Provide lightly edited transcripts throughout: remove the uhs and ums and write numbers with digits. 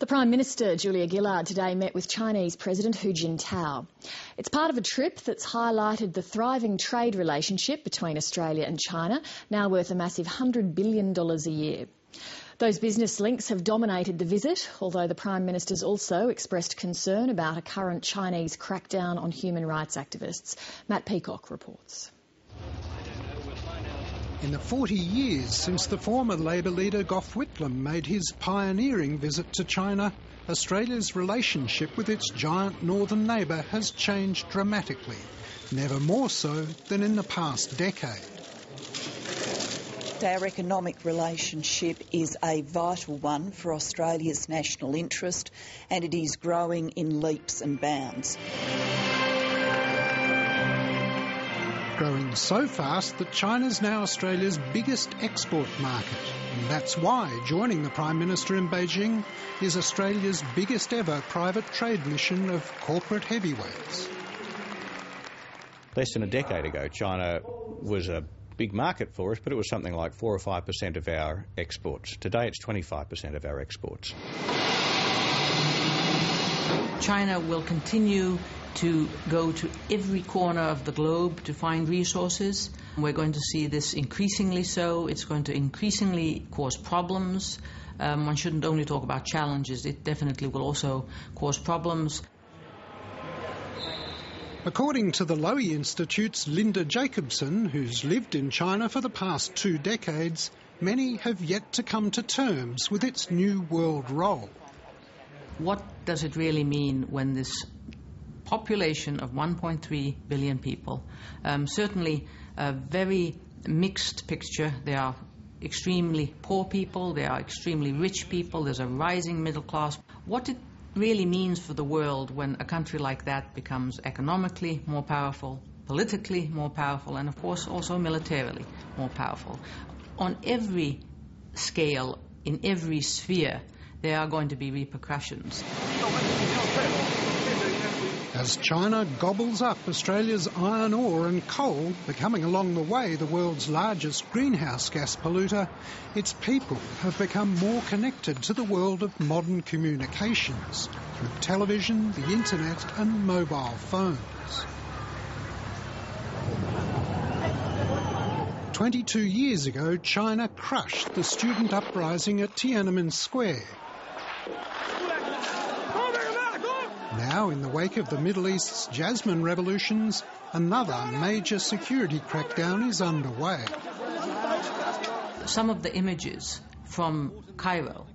The Prime Minister Julia Gillard today met with Chinese President Hu Jintao. It's part of a trip that's highlighted the thriving trade relationship between Australia and China, now worth a massive $100 billion a year. Those business links have dominated the visit, although the Prime Minister's also expressed concern about a current Chinese crackdown on human rights activists. Matt Peacock reports. In the 40 years since the former Labor leader Gough Whitlam made his pioneering visit to China, Australia's relationship with its giant northern neighbour has changed dramatically, never more so than in the past decade. Our economic relationship is a vital one for Australia's national interest, and it is growing in leaps and bounds. Growing so fast that China's now Australia's biggest export market. And that's why joining the Prime Minister in Beijing is Australia's biggest ever private trade mission of corporate heavyweights. Less than a decade ago, China was a big market for us, but it was something like 4 or 5% of our exports. Today it's 25% of our exports. China will continue to go to every corner of the globe to find resources. We're going to see this increasingly so. It's going to increasingly cause problems. One shouldn't only talk about challenges. It definitely will also cause problems. According to the Lowy Institute's Linda Jacobson, who's lived in China for the past 2 decades, many have yet to come to terms with its new world role. What does it really mean when this population of 1.3 billion people, certainly a very mixed picture. There are extremely poor people, there are extremely rich people, there's a rising middle class. What it really means for the world when a country like that becomes economically more powerful, politically more powerful, and of course also militarily more powerful. On every scale, in every sphere, there are going to be repercussions. As China gobbles up Australia's iron ore and coal, becoming along the way the world's largest greenhouse gas polluter, its people have become more connected to the world of modern communications through television, the internet and mobile phones. 22 years ago, China crushed the student uprising at Tiananmen Square. Now, in the wake of the Middle East's Jasmine revolutions, another major security crackdown is underway. Some of the images from Cairo,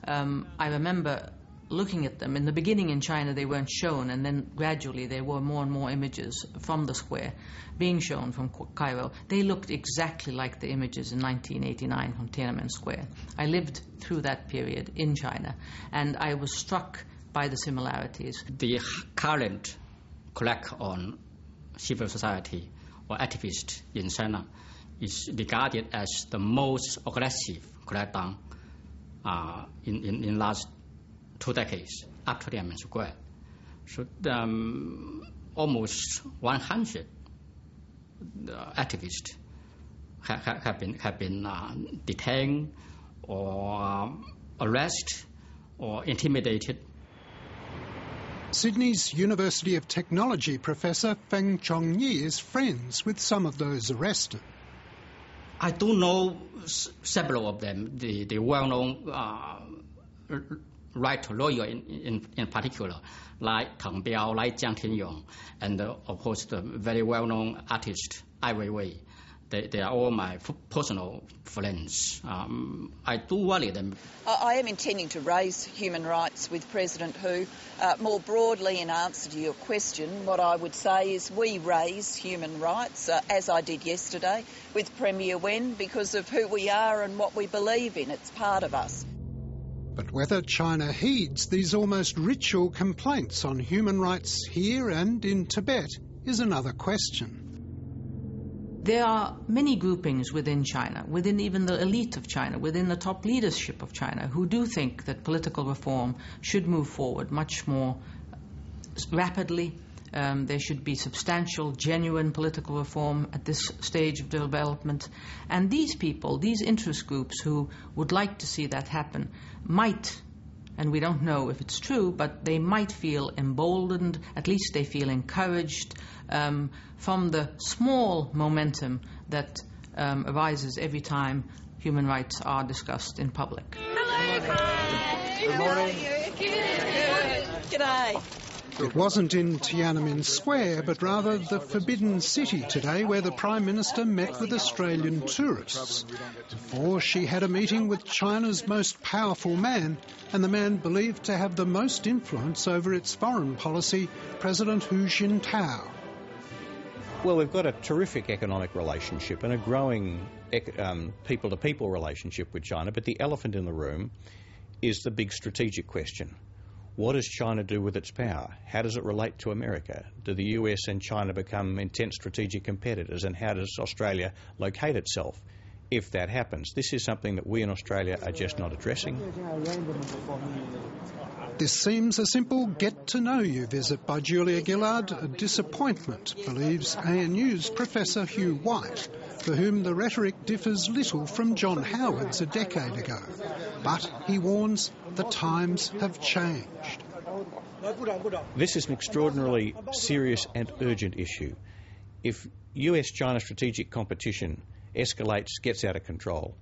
I remember looking at them. In the beginning in China they weren't shown, and then gradually there were more and more images from the square being shown from Cairo. They looked exactly like the images in 1989 from Tiananmen Square. I lived through that period in China, and I was struck by the similarities. The current crack on civil society or activists in China is regarded as the most aggressive crackdown in last 2 decades after Tiananmen Square. So almost 100 activists have been detained or arrested or intimidated. Sydney's University of Technology professor Feng Chongyi is friends with some of those arrested. I do know several of them, the well-known right lawyer in particular, like Teng Biao, like Jiang Tianyong, and of course the very well-known artist Ai Weiwei. They are all my personal friends. I do worry them. I am intending to raise human rights with President Hu. More broadly, in answer to your question, what I would say is we raise human rights, as I did yesterday, with Premier Wen, because of who we are and what we believe in. It's part of us. But whether China heeds these almost ritual complaints on human rights here and in Tibet is another question. There are many groupings within China, within even the elite of China, within the top leadership of China, who do think that political reform should move forward much more rapidly. There should be substantial, genuine political reform at this stage of development. And these people, these interest groups who would like to see that happen, might and we don't know if it's true, but they might feel emboldened, at least they feel encouraged from the small momentum that arises every time human rights are discussed in public. Good morning. G'day. It wasn't in Tiananmen Square, but rather the Forbidden City today, where the Prime Minister met with Australian tourists. Before, she had a meeting with China's most powerful man, and the man believed to have the most influence over its foreign policy, President Hu Jintao. Well, we've got a terrific economic relationship and a growing people-to-people relationship with China, but the elephant in the room is the big strategic question. What does China do with its power? How does it relate to America? Do the US and China become intense strategic competitors? And how does Australia locate itself if that happens? This is something that we in Australia are just not addressing. This seems a simple get-to-know-you visit by Julia Gillard, a disappointment, believes ANU's Professor Hugh White, for whom the rhetoric differs little from John Howard's a decade ago. But, he warns, the times have changed. This is an extraordinarily serious and urgent issue. If US-China strategic competition escalates, gets out of control,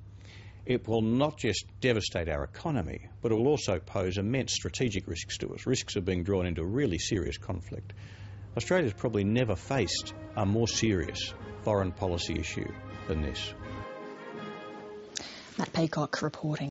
it will not just devastate our economy, but it will also pose immense strategic risks to us, risks of being drawn into a really serious conflict. Australia's probably never faced a more serious foreign policy issue than this. Matt Peacock reporting.